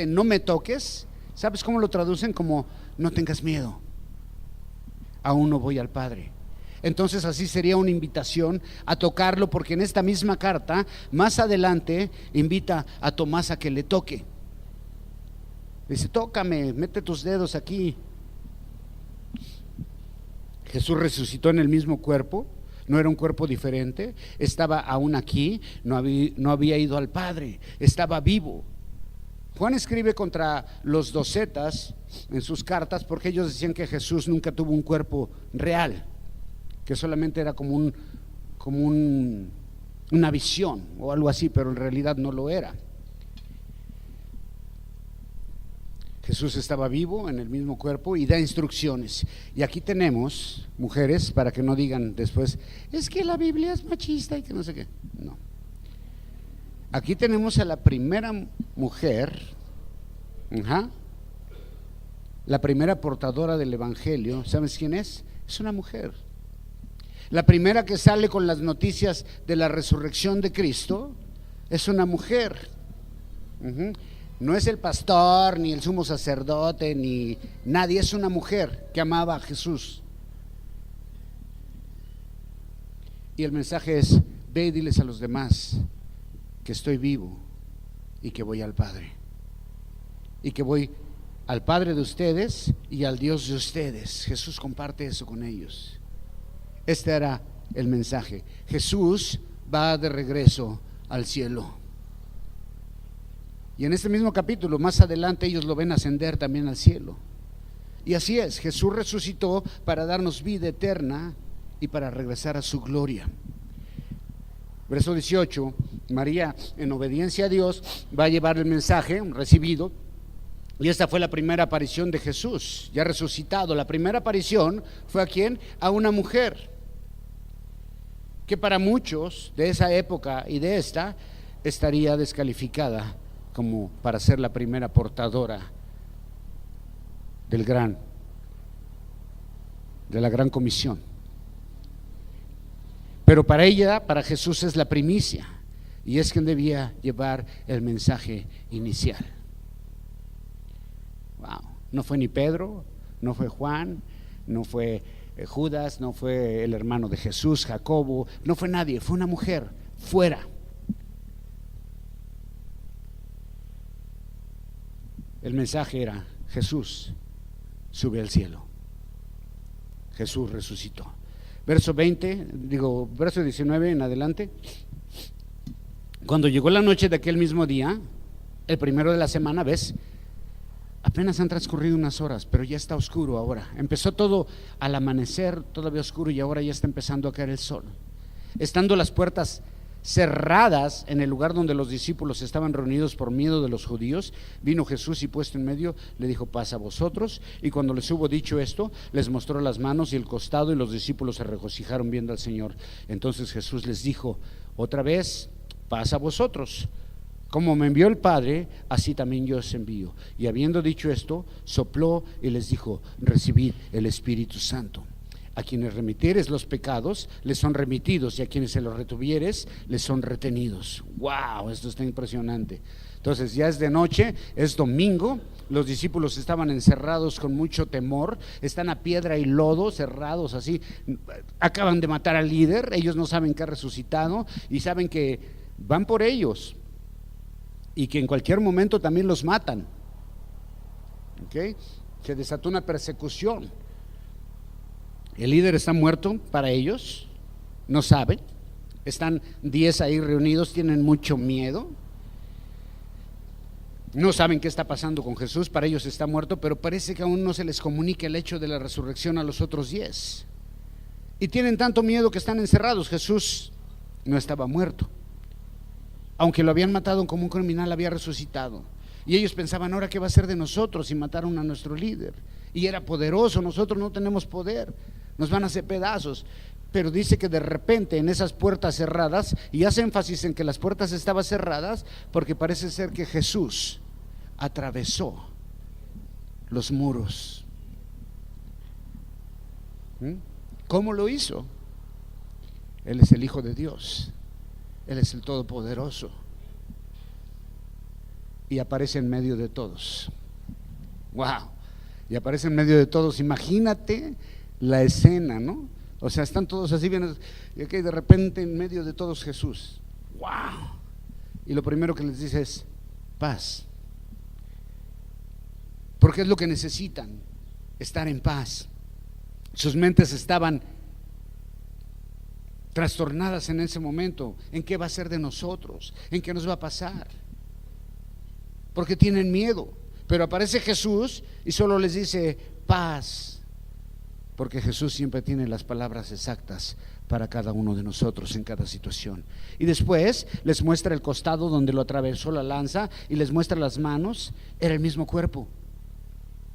no me toques, ¿sabes cómo lo traducen? Como no tengas miedo, aún no voy al Padre. Entonces así sería una invitación a tocarlo, porque en esta misma carta más adelante invita a Tomás a que le toque. Dice: tócame, mete tus dedos aquí. Jesús resucitó en el mismo cuerpo, no era un cuerpo diferente, estaba aún aquí, no había ido al Padre, estaba vivo. Juan escribe contra los docetas en sus cartas porque ellos decían que Jesús nunca tuvo un cuerpo real, que solamente era como una visión o algo así, pero en realidad no lo era. Jesús estaba vivo en el mismo cuerpo y da instrucciones. Y aquí tenemos, mujeres, para que no digan después: es que la Biblia es machista y que no sé qué. No. Aquí tenemos a la primera mujer, la primera portadora del Evangelio. ¿Sabes quién es? Es una mujer. La primera que sale con las noticias de la resurrección de Cristo es una mujer. No es el pastor, ni el sumo sacerdote, ni nadie, es una mujer que amaba a Jesús. Y el mensaje es: ve y diles a los demás que estoy vivo y que voy al Padre, y que voy al Padre de ustedes y al Dios de ustedes. Jesús comparte eso con ellos. Este era el mensaje. Jesús va de regreso al cielo. Y en este mismo capítulo, más adelante, ellos lo ven ascender también al cielo. Y así es, Jesús resucitó para darnos vida eterna y para regresar a su gloria. Verso 18, María, en obediencia a Dios, va a llevar el mensaje recibido. Y esta fue la primera aparición de Jesús, ya resucitado. La primera aparición fue ¿a quién? A una mujer. que para muchos de esa época y de esta estaría descalificada como para ser la primera portadora de la gran comisión. Pero para ella, para Jesús, es la primicia, y es quien debía llevar el mensaje inicial. Wow. No fue ni Pedro, no fue Juan, no fue Judas, no fue el hermano de Jesús, Jacobo, no fue nadie, fue una mujer fuera. El mensaje era: Jesús sube al cielo, Jesús resucitó. Verso 19 en adelante. Cuando llegó la noche de aquel mismo día, el primero de la semana, ¿ves? Apenas han transcurrido unas horas, pero ya está oscuro ahora. Empezó todo al amanecer, todavía oscuro, y ahora ya está empezando a caer el sol. Estando las puertas cerradas en el lugar donde los discípulos estaban reunidos por miedo de los judíos, vino Jesús y puesto en medio le dijo: paz a vosotros. Y cuando les hubo dicho esto, les mostró las manos y el costado, y los discípulos se regocijaron viendo al Señor. Entonces Jesús les dijo otra vez: paz a vosotros. Como me envió el Padre, así también yo os envío. Y habiendo dicho esto, sopló y les dijo: recibid el Espíritu Santo. A quienes remitieres los pecados, les son remitidos, y a quienes se los retuvieres, les son retenidos. ¡Wow! Esto está impresionante. Entonces ya es de noche, es domingo, los discípulos estaban encerrados con mucho temor, están a piedra y lodo, cerrados así, acaban de matar al líder, ellos no saben que ha resucitado y saben que van por ellos y que en cualquier momento también los matan. ¿Okay? Se desató una persecución. El líder está muerto para ellos, no saben, están 10 ahí reunidos, tienen mucho miedo, no saben qué está pasando con Jesús, para ellos está muerto, pero parece que aún no se les comunica el hecho de la resurrección a los otros 10, y tienen tanto miedo que están encerrados. Jesús no estaba muerto, aunque lo habían matado como un criminal, había resucitado, y ellos pensaban: ahora qué va a ser de nosotros si mataron a nuestro líder, y era poderoso, nosotros no tenemos poder, nos van a hacer pedazos. Pero dice que de repente en esas puertas cerradas, y hace énfasis en que las puertas estaban cerradas porque parece ser que Jesús atravesó los muros. ¿Cómo lo hizo? Él es el Hijo de Dios, Él es el Todopoderoso, y aparece en medio de todos. Wow. Y aparece en medio de todos. Imagínate la escena, ¿no? O sea, están todos así bien, y aquí de repente en medio de todos Jesús. ¡Wow! Y lo primero que les dice es: paz. Porque es lo que necesitan, estar en paz. Sus mentes estaban trastornadas en ese momento. ¿En qué va a ser de nosotros? ¿En qué nos va a pasar? Porque tienen miedo. Pero aparece Jesús y solo les dice: paz. Porque Jesús siempre tiene las palabras exactas para cada uno de nosotros en cada situación. Y después les muestra el costado donde lo atravesó la lanza, y les muestra las manos. Era el mismo cuerpo,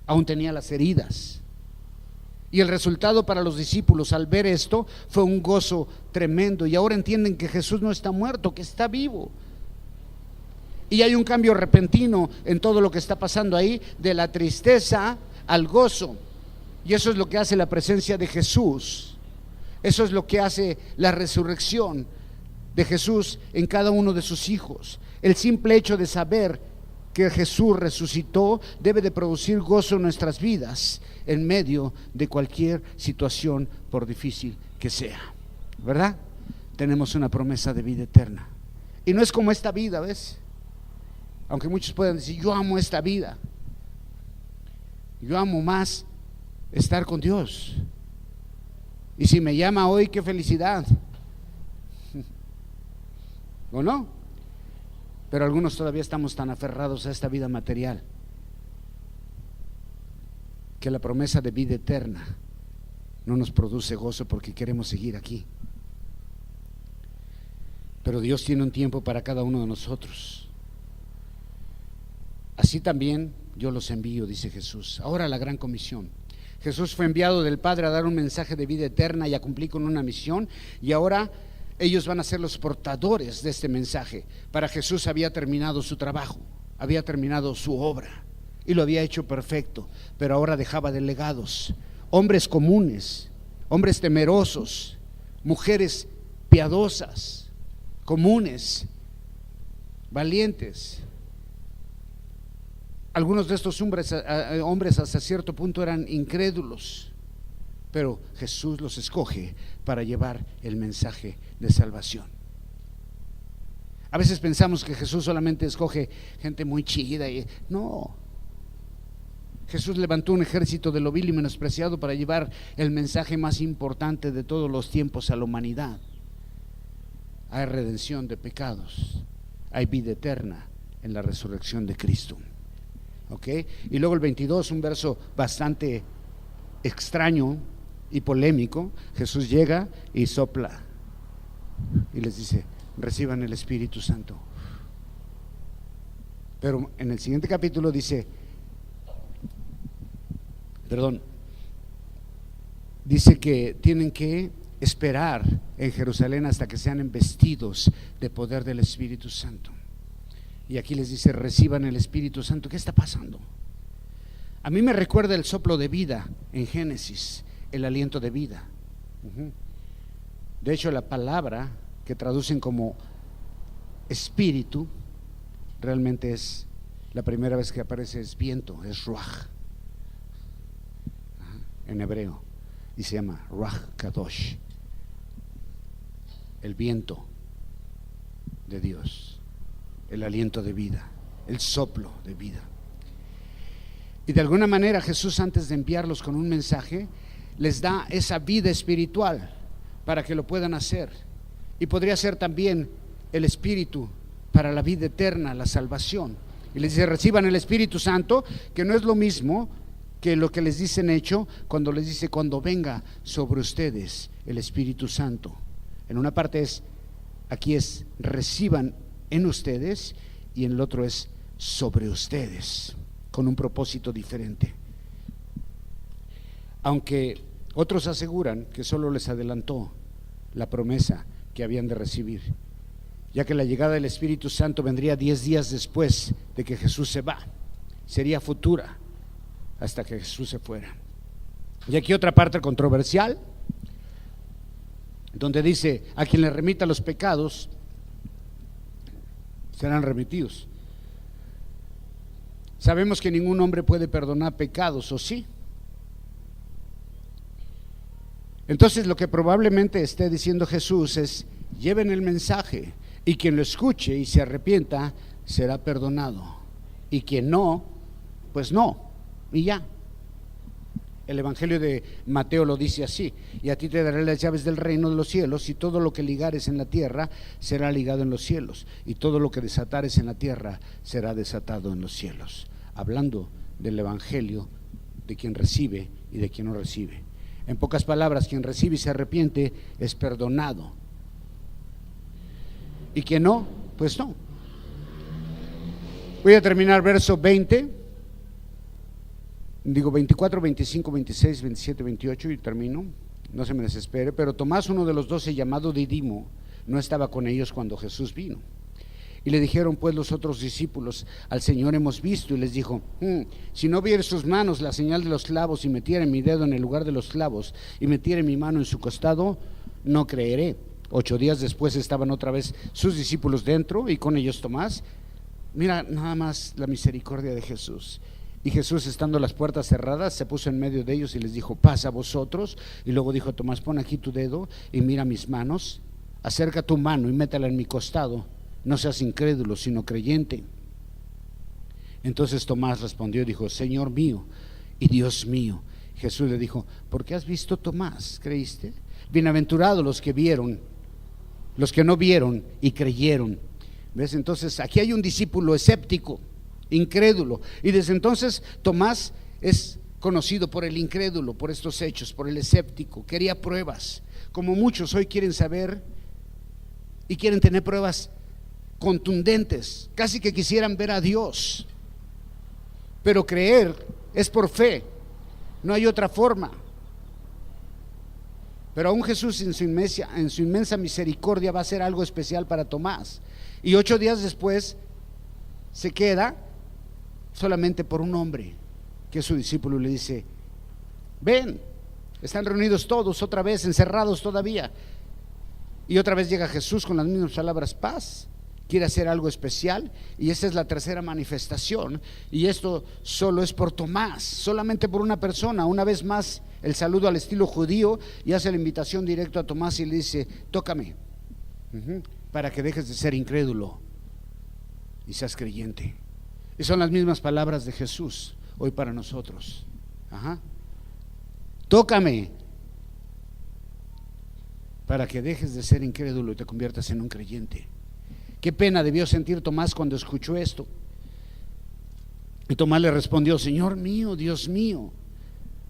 aún tenía las heridas. Y el resultado para los discípulos al ver esto fue un gozo tremendo, y ahora entienden que Jesús no está muerto, que está vivo. Y hay un cambio repentino en todo lo que está pasando ahí, de la tristeza al gozo. Y eso es lo que hace la presencia de Jesús. Eso es lo que hace la resurrección de Jesús en cada uno de sus hijos. El simple hecho de saber que Jesús resucitó debe de producir gozo en nuestras vidas en medio de cualquier situación, por difícil que sea, ¿verdad? Tenemos una promesa de vida eterna. Y no es como esta vida, ¿ves? Aunque muchos puedan decir: yo amo esta vida, yo amo más estar con Dios, y si me llama hoy, qué felicidad, ¿o no? Pero algunos todavía estamos tan aferrados a esta vida material que la promesa de vida eterna no nos produce gozo, porque queremos seguir aquí. Pero Dios tiene un tiempo para cada uno de nosotros. Así también yo los envío, dice Jesús. Ahora la gran comisión. Jesús fue enviado del Padre a dar un mensaje de vida eterna y a cumplir con una misión, y ahora ellos van a ser los portadores de este mensaje. Para Jesús había terminado su trabajo, había terminado su obra y lo había hecho perfecto, pero ahora dejaba delegados, hombres comunes, hombres temerosos, mujeres piadosas, comunes, valientes. Algunos de estos hombres hasta cierto punto eran incrédulos, pero Jesús los escoge para llevar el mensaje de salvación. A veces pensamos que Jesús solamente escoge gente muy chida no. Jesús levantó un ejército de lo vil y menospreciado para llevar el mensaje más importante de todos los tiempos a la humanidad. Hay redención de pecados, hay vida eterna en la resurrección de Cristo. Y luego el 22, un verso bastante extraño y polémico. Jesús llega y sopla y les dice: reciban el Espíritu Santo. Pero en el siguiente capítulo dice que tienen que esperar en Jerusalén hasta que sean investidos de poder del Espíritu Santo. Y aquí les dice: reciban el Espíritu Santo. ¿Qué está pasando? A mí me recuerda el soplo de vida en Génesis, el aliento de vida. De hecho, la palabra que traducen como espíritu realmente es, la primera vez que aparece es viento, es ruach en hebreo, y se llama ruach kadosh, el viento de Dios, el aliento de vida, el soplo de vida. Y de alguna manera Jesús, antes de enviarlos con un mensaje, les da esa vida espiritual para que lo puedan hacer. Y podría ser también el Espíritu para la vida eterna, la salvación. Y les dice: reciban el Espíritu Santo, que no es lo mismo que lo que les dice en Hecho, cuando les dice: cuando venga sobre ustedes el Espíritu Santo. En una parte aquí es reciban en ustedes, y en el otro es sobre ustedes, con un propósito diferente. Aunque otros aseguran que solo les adelantó la promesa que habían de recibir, ya que la llegada del Espíritu Santo vendría 10 días después de que Jesús se va, sería futura hasta que Jesús se fuera. Y aquí otra parte controversial, donde dice: a quien le remita los pecados serán remitidos. Sabemos que ningún hombre puede perdonar pecados, ¿o sí? Entonces lo que probablemente esté diciendo Jesús es: lleven el mensaje, y quien lo escuche y se arrepienta será perdonado, y quien no, pues no, y ya. El Evangelio de Mateo lo dice así: y a ti te daré las llaves del reino de los cielos, y todo lo que ligares en la tierra será ligado en los cielos, y todo lo que desatares en la tierra será desatado en los cielos. Hablando del Evangelio de quien recibe y de quien no recibe. En pocas palabras, quien recibe y se arrepiente es perdonado, y quien no, pues no. Voy a terminar verso 24, 25, 26, 27, 28 y termino, no se me desespere. Pero Tomás, uno de los 12, llamado Didimo, no estaba con ellos cuando Jesús vino. Y le dijeron pues los otros discípulos: al Señor hemos visto. Y les dijo: si no viere sus manos la señal de los clavos, y metiere mi dedo en el lugar de los clavos, y metiere mi mano en su costado, no creeré. 8 días después estaban otra vez sus discípulos dentro, y con ellos Tomás. Mira nada más la misericordia de Jesús. Y Jesús, estando las puertas cerradas, se puso en medio de ellos y les dijo: pasa a vosotros. Y luego dijo a Tomás: pon aquí tu dedo y mira mis manos, acerca tu mano y métela en mi costado, no seas incrédulo sino creyente. Entonces Tomás respondió y dijo: Señor mío y Dios mío. Jesús le dijo: ¿por qué has visto, Tomás, creíste? Bienaventurados los que vieron, los que no vieron y creyeron. ¿Ves? Entonces aquí hay un discípulo escéptico, incrédulo, y desde entonces Tomás es conocido por el incrédulo, por estos hechos, por el escéptico. Quería pruebas, como muchos hoy quieren saber y quieren tener pruebas contundentes, casi que quisieran ver a Dios. Pero creer es por fe, no hay otra forma. Pero aún Jesús en su inmensa misericordia va a hacer algo especial para Tomás. Y 8 días después se queda solamente por un hombre, que es su discípulo, y le dice: ven, están reunidos todos otra vez, encerrados todavía. Y otra vez llega Jesús con las mismas palabras: paz. Quiere hacer algo especial, y esa es la tercera manifestación. Y esto solo es por Tomás, solamente por una persona. Una vez más el saludo al estilo judío, y hace la invitación directo a Tomás y le dice: tócame, para que dejes de ser incrédulo y seas creyente. Y son las mismas palabras de Jesús hoy para nosotros. Tócame para que dejes de ser incrédulo y te conviertas en un creyente. Qué pena debió sentir Tomás cuando escuchó esto. Y Tomás le respondió: Señor mío, Dios mío,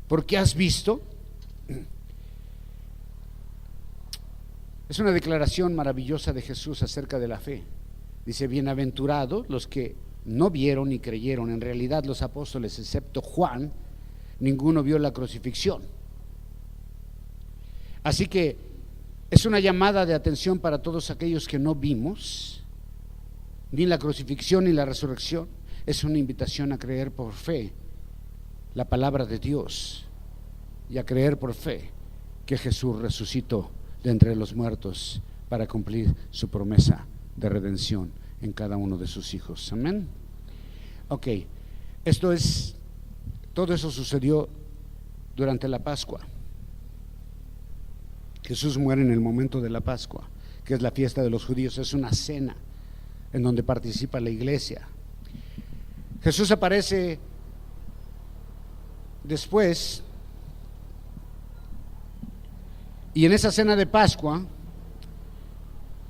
¿por qué has visto? Es una declaración maravillosa de Jesús acerca de la fe. Dice: bienaventurados los que no vieron ni creyeron. En realidad los apóstoles, excepto Juan, ninguno vio la crucifixión. Así que es una llamada de atención para todos aquellos que no vimos ni la crucifixión ni la resurrección. Es una invitación a creer por fe la palabra de Dios, y a creer por fe que Jesús resucitó de entre los muertos para cumplir su promesa de redención en cada uno de sus hijos. Amén. Ok, todo eso sucedió durante la Pascua. Jesús muere en el momento de la Pascua, que es la fiesta de los judíos. Es una cena en donde participa la iglesia. Jesús aparece después, y en esa cena de Pascua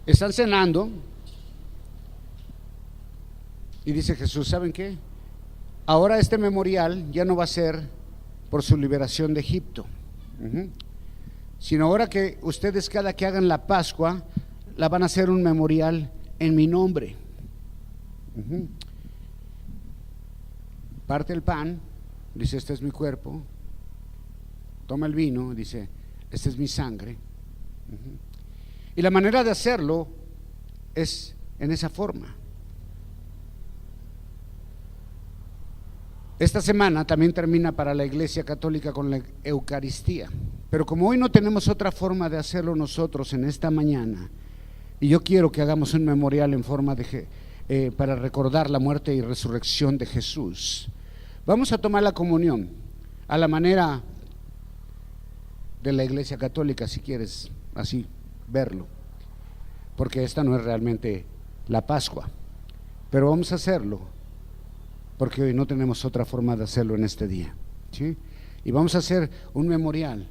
están cenando, y dice Jesús: ¿saben qué? Ahora este memorial ya no va a ser por su liberación de Egipto, sino ahora que ustedes, cada que hagan la Pascua, la van a hacer un memorial en mi nombre. Parte el pan, dice: este es mi cuerpo. Toma el vino, dice: esta es mi sangre. Y la manera de hacerlo es en esa forma. Esta semana también termina para la Iglesia Católica con la Eucaristía, pero como hoy no tenemos otra forma de hacerlo nosotros en esta mañana, y yo quiero que hagamos un memorial en forma de para recordar la muerte y resurrección de Jesús, vamos a tomar la comunión a la manera de la Iglesia Católica, si quieres así verlo, porque esta no es realmente la Pascua, pero vamos a hacerlo porque hoy no tenemos otra forma de hacerlo en este día, ¿sí? Y vamos a hacer un memorial,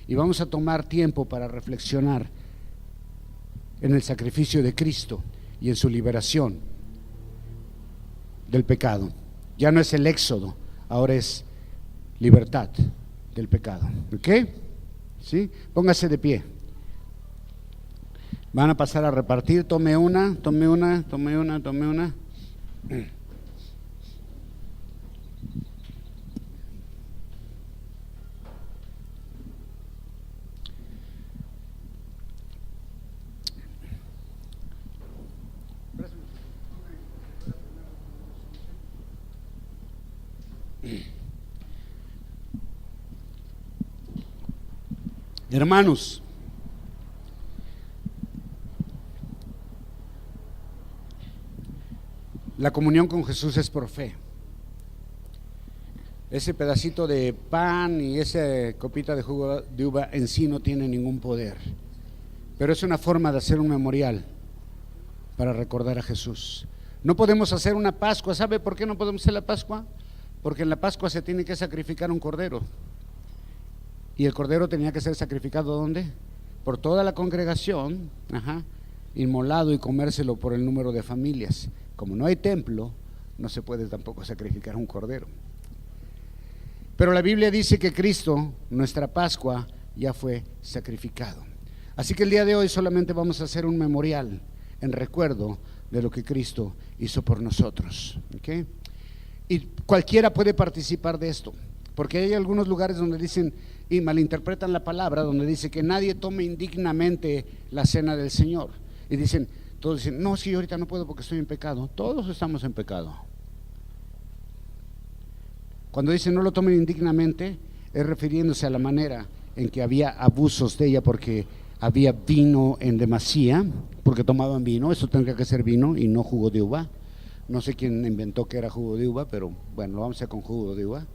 y vamos a tomar tiempo para reflexionar en el sacrificio de Cristo y en su liberación del pecado. Ya no es el éxodo, ahora es libertad del pecado. ¿Ok? ¿Sí? Póngase de pie. Van a pasar a repartir. Tome una. Hermanos, la comunión con Jesús es por fe. Ese pedacito de pan y esa copita de jugo de uva en sí no tiene ningún poder, pero es una forma de hacer un memorial para recordar a Jesús. No podemos hacer una Pascua. ¿Sabe por qué no podemos hacer la Pascua? Porque en la Pascua se tiene que sacrificar un cordero, y el cordero tenía que ser sacrificado ¿dónde? Por toda la congregación, inmolado y comérselo por el número de familias. Como no hay templo, no se puede tampoco sacrificar un cordero. Pero la Biblia dice que Cristo, nuestra Pascua, ya fue sacrificado. Así que el día de hoy solamente vamos a hacer un memorial en recuerdo de lo que Cristo hizo por nosotros, ¿okay? Y cualquiera puede participar de esto. Porque hay algunos lugares donde dicen y malinterpretan la palabra, donde dice que nadie tome indignamente la cena del Señor. Y dicen, todos dicen, no, es que yo ahorita no puedo porque estoy en pecado. Todos estamos en pecado. Cuando dicen no lo tomen indignamente, es refiriéndose a la manera en que había abusos de ella, porque había vino en demasía, porque tomaban vino. Eso tendría que ser vino y no jugo de uva. No sé quién inventó que era jugo de uva, pero bueno, lo vamos a hacer con jugo de uva.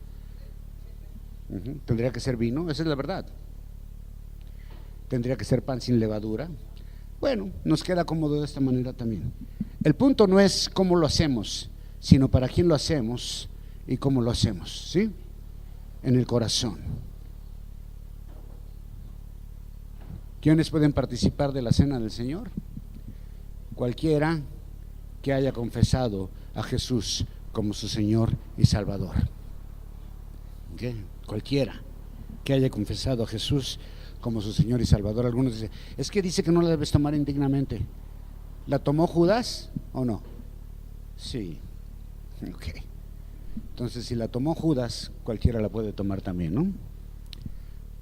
Tendría que ser vino, esa es la verdad. Tendría que ser pan sin levadura. Bueno, nos queda cómodo de esta manera también. El punto no es cómo lo hacemos, sino para quién lo hacemos y cómo lo hacemos, ¿sí? En el corazón. ¿Quiénes pueden participar de la cena del Señor? Cualquiera que haya confesado a Jesús como su Señor y Salvador. ¿Okay? Cualquiera que haya confesado a Jesús como su Señor y Salvador. Algunos dicen, es que dice que no la debes tomar indignamente. ¿La tomó Judas o no? Sí. Ok. Entonces, si la tomó Judas, cualquiera la puede tomar también, ¿no?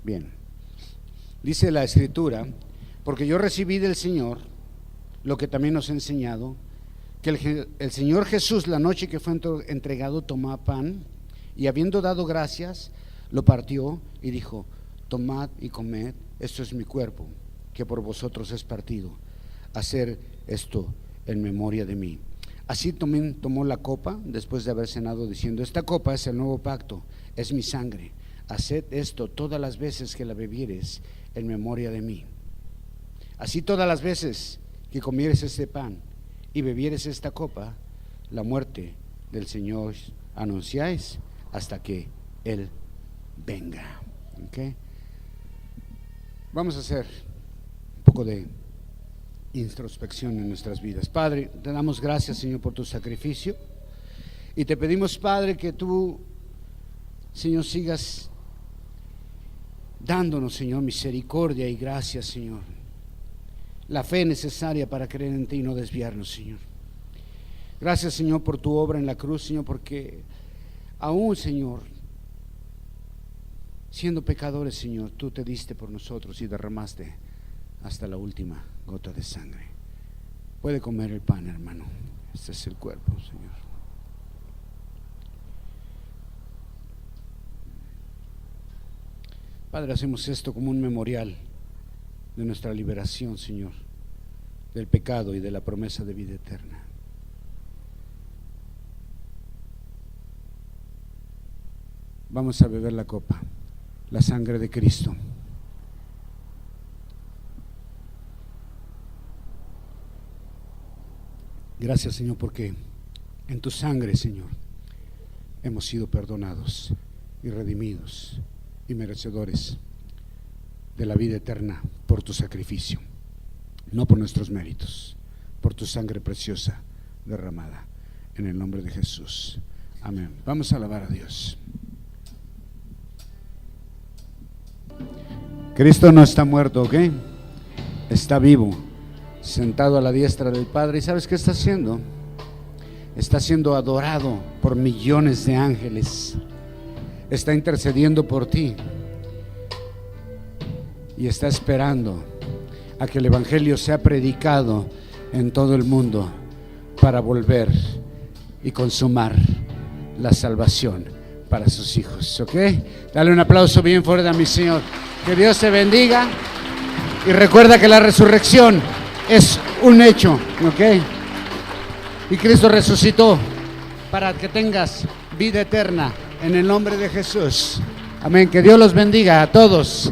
Bien. Dice la Escritura, porque yo recibí del Señor lo que también nos ha enseñado, que el Señor Jesús, la noche que fue entregado, tomó pan y habiendo dado gracias, lo partió y dijo, tomad y comed, esto es mi cuerpo, que por vosotros es partido. Hacer esto en memoria de mí. Así también tomó la copa después de haber cenado, diciendo, esta copa es el nuevo pacto, es mi sangre. Haced esto todas las veces que la bebieres en memoria de mí. Así todas las veces que comieres este pan y bebieres esta copa, la muerte del Señor anunciáis hasta que Él venga. ¿Okay? Vamos a hacer un poco de introspección en nuestras vidas. Padre, te damos gracias, Señor, por tu sacrificio, y te pedimos, Padre, que tú, Señor, sigas dándonos, Señor, misericordia y gracia, Señor, la fe necesaria para creer en ti y no desviarnos, Señor. Gracias, Señor, por tu obra en la cruz, Señor, porque aún, Señor, siendo pecadores, Señor, tú te diste por nosotros y derramaste hasta la última gota de sangre. Puede comer el pan, hermano. Este es el cuerpo, Señor. Padre, hacemos esto como un memorial de nuestra liberación, Señor, del pecado y de la promesa de vida eterna. Vamos a beber la copa, la sangre de Cristo. Gracias, Señor, porque en tu sangre, Señor, hemos sido perdonados y redimidos y merecedores de la vida eterna por tu sacrificio, no por nuestros méritos, por tu sangre preciosa derramada, en el nombre de Jesús. Amén. Vamos a alabar a Dios. Cristo no está muerto, ¿ok? Está vivo, sentado a la diestra del Padre. ¿Y sabes qué está haciendo? Está siendo adorado por millones de ángeles. Está intercediendo por ti y está esperando a que el Evangelio sea predicado en todo el mundo para volver y consumar la salvación para sus hijos, ¿ok? Dale un aplauso bien fuerte a mi Señor. Que Dios te bendiga y recuerda que la resurrección es un hecho, ¿ok? Y Cristo resucitó para que tengas vida eterna en el nombre de Jesús. Amén. Que Dios los bendiga a todos.